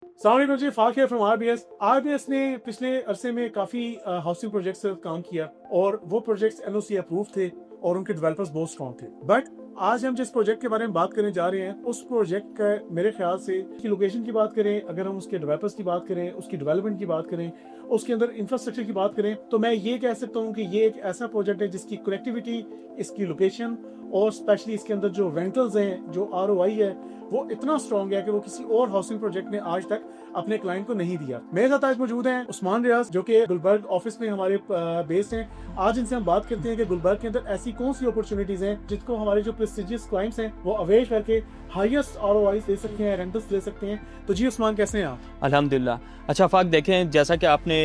अस्सलाम वालेकुम जी, फाक है फ्रॉम आरबीएस। आरबीएस ने पिछले अरसे में काफ़ी हाउसिंग प्रोजेक्ट्स पर काम किया और वो प्रोजेक्ट्स एनओसी अप्रूव थे और उनके डेवलपर्स बहुत स्ट्रॉन्ग थे। बट आज हम जिस प्रोजेक्ट के बारे में बात करने जा रहे हैं, उस प्रोजेक्ट का मेरे ख्याल से की लोकेशन की बात करें, अगर हम उसके डेवलपर्स की बात करें, उसकी डेवलपमेंट की बात करें, उसके अंदर इंफ्रास्ट्रक्चर की बात करें, तो मैं ये कह सकता हूँ कि ये एक ऐसा प्रोजेक्ट है जिसकी कनेक्टिविटी, इसकी लोकेशन और स्पेशली इसके अंदर जो रेंटल्स हैं, जो आरओआई है, वो इतना स्ट्रॉन्ग है कि वो किसी और हाउसिंग प्रोजेक्ट ने आज तक अपने क्लाइंट को नहीं दिया। मेरे साथ आज मौजूद हैं उस्मान रियाज, जो कि गुलबर्ग ऑफिस में हमारे बेस्ड हैं। आज इनसे हम बात करते हैं कि गुलबर्ग के अंदर ऐसी कौन सी अपॉर्चुनिटीज हैं जिनको हमारे जो प्रेस्टिजियस क्लाइंट्स हैं वो अवेयर करके हाईएस्ट आरओआई ले सकते हैं, रेंटल्स ले सकते हैं। तो जी उस्मान, कैसे हैं आप? अल्हम्दुलिल्लाह। अच्छा फाक, देखें जैसा कि आपने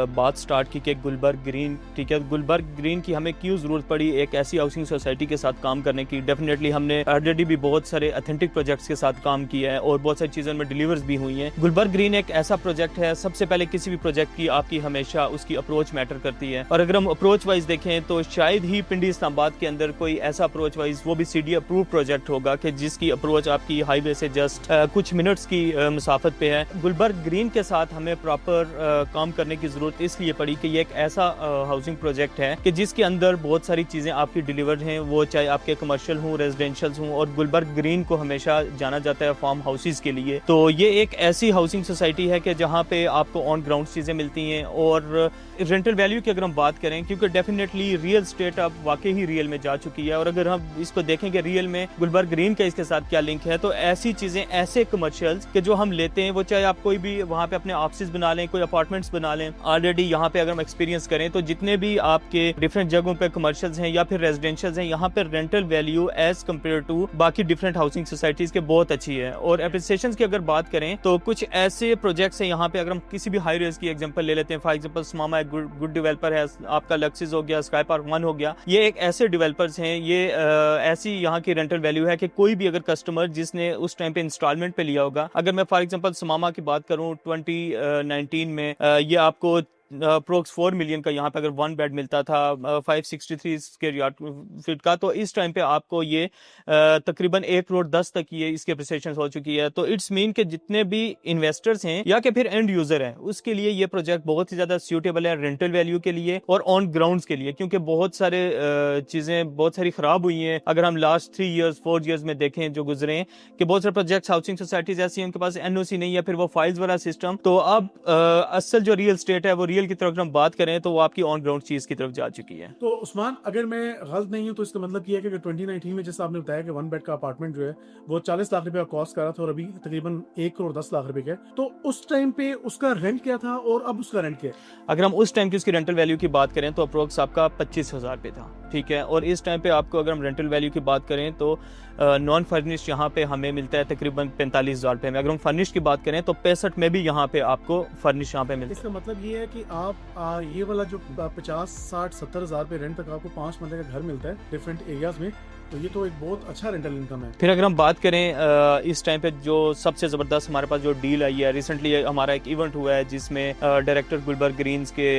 बात स्टार्ट की कि गुलबर्ग ग्रीन, ठीक है, गुलबर्ग ग्रीन की हमें क्यों ज़रूरत पड़ी एक ऐसी हाउसिंग सोसाइटी के साथ काम करने की। डेफिनेटली हमने ऑलरेडी भी बहुत सारे अथेंटिक प्रोजेक्ट्स के साथ काम किया है और बहुत सारी चीज़ों में डिलीवर्स भी हुई हैं। गुलबर्ग ग्रीन एक ऐसा प्रोजेक्ट है, सबसे पहले किसी भी प्रोजेक्ट की आपकी हमेशा उसकी अप्रोच मैटर करती है। और अगर हम अप्रोच वाइज देखें तो शायद ही पिंडी इस्लामाबाद के अंदर कोई ऐसा अप्रोच वाइज, वो भी सीडी अप्रूव प्रोजेक्ट होगा कि जिसकी अप्रोच आपकी हाईवे से जस्ट कुछ मिनट्स की मुसाफत पे है। गुलबर्ग ग्रीन के साथ हमें प्रॉपर काम करने की ज़रूरत इसलिए पड़ी कि ये एक ऐसा हाउसिंग प्रोजेक्ट है कि जिसके अंदर बहुत सारी चीज़ें आपकी डिलीवर्ड हैं, वो चाहे आपके कमर्शियल हों, रेजिडेंशियल हों। और गुलबर्ग ग्रीन को हमेशा जाना जाता है फार्म हाउसेज के लिए। तो ये एक ऐसी हाउसिंग सोसाइटी है कि जहाँ पे आपको ऑन ग्राउंड चीज़ें मिलती हैं। और रेंटल वैल्यू की अगर हम बात करें, क्योंकि डेफिनेटली रियल स्टेट अब वाकई ही रियल में जा चुकी है, और अगर हम इसको देखें कि रियल में गुलबर्ग ग्रीन का इसके साथ क्या लिंक है, तो ऐसी चीज़ें, ऐसे कमर्शियल्स के जो हम लेते हैं, वो चाहे आप कोई भी वहाँ पे अपने ऑफिस बना लें, कोई अपार्टमेंट्स बना लें, ऑलरेडी यहाँ पे अगर हम एक्सपीरियंस करें तो जितने भी आपके डिफरेंट जगहों पे कमर्शियल्स हैं या फिर रेजिडेंशियल्स हैं, यहाँ पे rental value as compare to बाकी डिफरेंट हाउसिंग सोसाइटीज के बहुत अच्छी है। और एप्रिसिएशन की अगर बात करें तो कुछ ऐसे प्रोजेक्ट्स हैं यहाँ पे, अगर हम किसी भी हाई रेज की एग्जांपल ले लेते हैं, फॉर एग्जांपल समामा एक गुड डेवलपर है, आपका लक्सिस हो गया, स्काई पार्क 1 हो गया, ये एक ऐसे डेवलपर्स हैं, ये ऐसी यहाँ की रेंटल वैल्यू है कि कोई भी अगर कस्टमर जिसने उस टाइम पे इंस्टॉलमेंट पे लिया होगा, अगर मैं फॉर एग्जांपल समामा की बात करूं 2019 में, ये आपको अप्रोक्स 4 मिलियन का यहाँ पे अगर 1 बेड मिलता था 563 स्क्वायर यार्ड फीट का, तो इस टाइम पे आपको ये तकरीबन 1 करोड़ 10 तक ये इसकी अप्रिसिएशन हो चुकी है। तो इट्स मीन कि जितने भी इन्वेस्टर्स हैं या कि फिर एंड यूजर हैं, उसके लिए ये प्रोजेक्ट बहुत ही ज्यादा सूटेबल है रेंटल वैल्यू के लिए और ऑन ग्राउंड के लिए, क्योंकि बहुत सारे चीजें बहुत सारी खराब हुई हैं। अगर हम लास्ट 3 ईयर्स 4 ईयर्स में देखें जो गुजरे हैं, कि बहुत सारे प्रोजेक्ट्स हाउसिंग सोसाइटीज ऐसी हैं उनके पास एनओसी नहीं है, फिर वो फाइल्स वाला सिस्टम। तो अब असल जो रियल स्टेट है, वो रियल की तरफ हम बात करें तो वो आपकी ऑन ग्राउंड चीज की तरफ जा चुकी है। तो उस्मान, अगर मैं गलत नहीं हूँ तो इसका मतलब ये है कि 2019 में जैसा आपने बताया कि 1 बेड का अपार्टमेंट जो है वो 40 लाख रुपए का कॉस्ट कर रहा था और अभी तकरीबन 1 करोड़ 10 लाख रुपए का है, तो उस टाइम पे उसका रेंट क्या था और अब उसका रेंट क्या है? अगर हम उस टाइम की उसकी रेंटल वैल्यू की बात करें तो अप्रोक्स आपका 25,000 पे था, ठीक है। और इस टाइम पे आपको अगर हम रेंटल वैल्यू की बात करें तो नॉन फर्निश्ड यहाँ पे हमें मिलता है तकरीबन 45,000 रुपये में। अगर हम फर्निश्ड की बात करें तो 65 में भी यहाँ पे आपको फर्निश यहाँ पे मिलता है। इसका मतलब ये है कि आप ये वाला जो 50 60 70 हज़ार रुपये रेंट तक आपको 5 मरले का घर मिलता है डिफरेंट एरियाज में, तो ये तो एक बहुत अच्छा रेंटल इनकम है। फिर अगर हम बात करें इस टाइम पे जो सबसे ज़बरदस्त हमारे पास जो डील आई है, रिसेंटली हमारा एक इवेंट हुआ है जिसमें डायरेक्टर गुलबर्ग ग्रीन्स के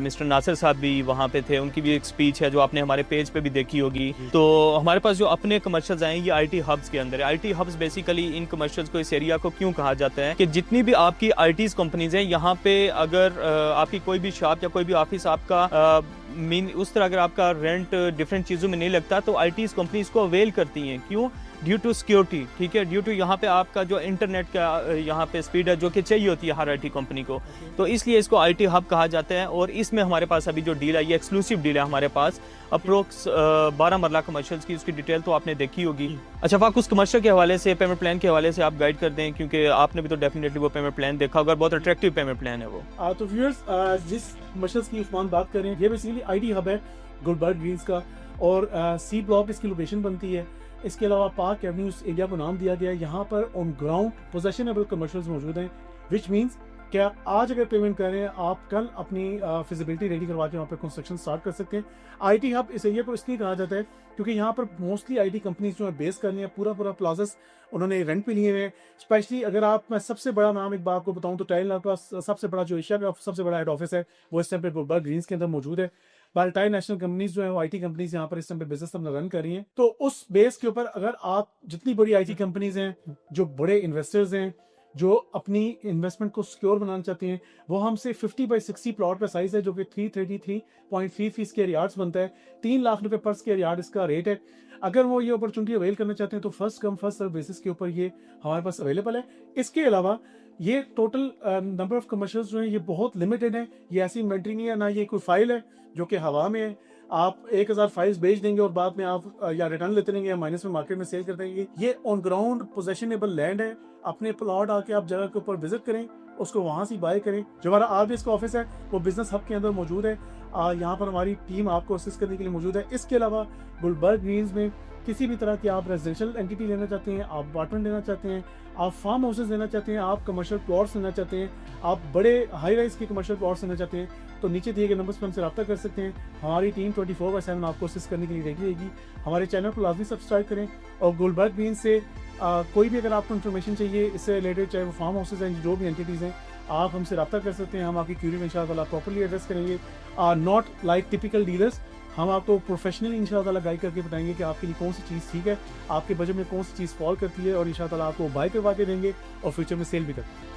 मिस्टर नासिर साहब भी वहाँ पे थे। उनकी भी एक स्पीच है जो आपने हमारे पेज पे भी देखी होगी। तो हमारे पास जो अपने कमर्शियल्स आए, ये आईटी हब्स के अंदर है। IT hubs basically in commercials को, इस एरिया को क्यों कहा जाता है कि जितनी भी आपकी आईटी कंपनीज हैं, यहाँ पे अगर आपकी कोई भी शॉप या कोई भी ऑफिस आपका मीन उस तरह अगर आपका रेंट डिफरेंट चीज़ों में नहीं लगता, तो आईटी कंपनी इसको अवेल करती हैं। क्यों? ड्यू टू सिक्योरिटी, ठीक है, ड्यू टू यहाँ पे आपका जो इंटरनेट का यहाँ पे स्पीड है जो कि चाहिए होती है हर आईटी कंपनी को, तो इसलिए इसको आईटी हब कहा जाता है। और इसमें हमारे पास अभी जो डील आई है, एक्सक्लूसिव डील है हमारे पास, अप्रोक्स 12 मरला कमर्शियल्स की, उसकी डिटेल तो आपने देखी होगी। अच्छा फाक, उस कमर्शियल के हवाले से, पेमेंट प्लान के हवाले से आप गाइड कर दें, क्योंकि आपने भी तो डेफिनेटली वो पेमेंट प्लान देखा होगा, बहुत अट्रैक्टिव पेमेंट प्लान है वो। तो व्यूअर्स, जिस कमर्शियल्स की उस्मान बात कर रहे हैं, ये बेसिकली आईटी हब है गुलबर्ग ग्रीन्स का, और सी ब्लॉक इसकी लोकेशन बनती है। इसके अलावा पार्क एवेन्यू इस एरिया को नाम दिया गया है। यहाँ पर ऑन ग्राउंड पोजेशनेबल कमर्शियल्स मौजूद हैं, विच मीन्स क्या आज अगर पेमेंट कर रहे हैं, आप कल अपनी फिजिबिलिटी रेडी करवा के वहाँ पर कंस्ट्रक्शन स्टार्ट कर सकते हैं। आईटी हब इस एरिया को इसलिए कहा जाता है क्योंकि यहाँ पर मोस्टली आईटी कंपनीज जो है बेस कर रही हैं, पूरा प्लाजास उन्होंने रेंट पे लिए हुए हैं। स्पेशली अगर आप, मैं सबसे बड़ा नाम एक बार आपको बताऊँ तो टाइल का सबसे बड़ा जो एशिया का सबसे बड़ा हेड ऑफिस है वो इस टाइम पे गुलबर्ग ग्रीन्स के अंदर मौजूद है। मल्टी नेशनल कंपनीज जो है वो आईटी कंपनीज यहाँ पर इस टाइम पे बिजनेस अपना रन कर रही हैं। तो उस बेस के ऊपर अगर आप, जितनी बड़ी आईटी कंपनीज हैं, जो बड़े इन्वेस्टर्स हैं, जो अपनी इन्वेस्टमेंट को सिक्योर बनाना चाहते हैं, वो हमसे 50 बाई 60 प्लॉट का साइज है जो कि 333.3 स्क्वायर यार्ड्स बनता है। 3 लाख रुपए पर स्क्वायर यार्ड इसका रेट है। अगर वो ये अपॉर्चुनिटी अवेल करना चाहते हैं तो first come first serve basis के ऊपर ये हमारे पास अवेलेबल है। इसके अलावा ये टोटल नंबर ऑफ कमर्शियल्स जो है ये बहुत लिमिटेड है। ये ऐसी इन्वेंट्री नहीं है, ना ये कोई फाइल है जो कि हवा में है। आप 1000 फाइल्स बेच देंगे और बाद में आप या रिटर्न लेते रहेंगे या माइनस में मार्केट में सेल कर देंगे। ये ऑन ग्राउंड पोजेशनेबल लैंड है। अपने प्लॉट आके आप जगह के ऊपर विजिट करें, उसको वहाँ से बाय करें। जो हमारा आरबीएस का ऑफिस है वो बिजनेस हब के अंदर मौजूद है। यहाँ पर हमारी टीम आपको असिस्ट करने के लिए मौजूद है। इसके अलावा गुलबर्ग ग्रीन्स में किसी भी तरह की आप रेजिडेंशियल एंटिटी लेना चाहते हैं, आप अपार्टमेंट लेना चाहते हैं, आप फार्म हाउसेज लेना चाहते हैं, आप कमर्शियल प्लॉट्स लेना चाहते हैं, आप बड़े हाई राइज के कमर्शियल प्लॉट्स लेना चाहते हैं, तो नीचे दिए गए नंबर्स पर हमसे रब्ता कर सकते हैं। हमारी टीम 24/7 आपको असिस्ट करने के लिए रेडी रहेगी। हमारे चैनल को लाजमी सब्सक्राइब करें और गुलबर्ग ग्रीन से कोई भी अगर आपको इन्फॉर्मेशन चाहिए इससे रिलेटेड, चाहे वो फार्म हाउसेज हैं, जो भी एंटिटीज़ हैं, आप हमसे रब्ता कर सकते हैं। हम आपकी क्यूरी में इंशाअल्लाह प्रॉपर्ली एड्रेस करेंगे। नॉट लाइक टिपिकल डीलर्स, हम आपको प्रोफेशनली इंशाअल्लाह गाइड करके बताएंगे कि आपके लिए कौन सी चीज़ ठीक है, आपके बजट में कौन सी चीज़ फॉल करती है, और इंशाअल्लाह आपको बाय करवा के देंगे और फ्यूचर में सेल भी करते हैं।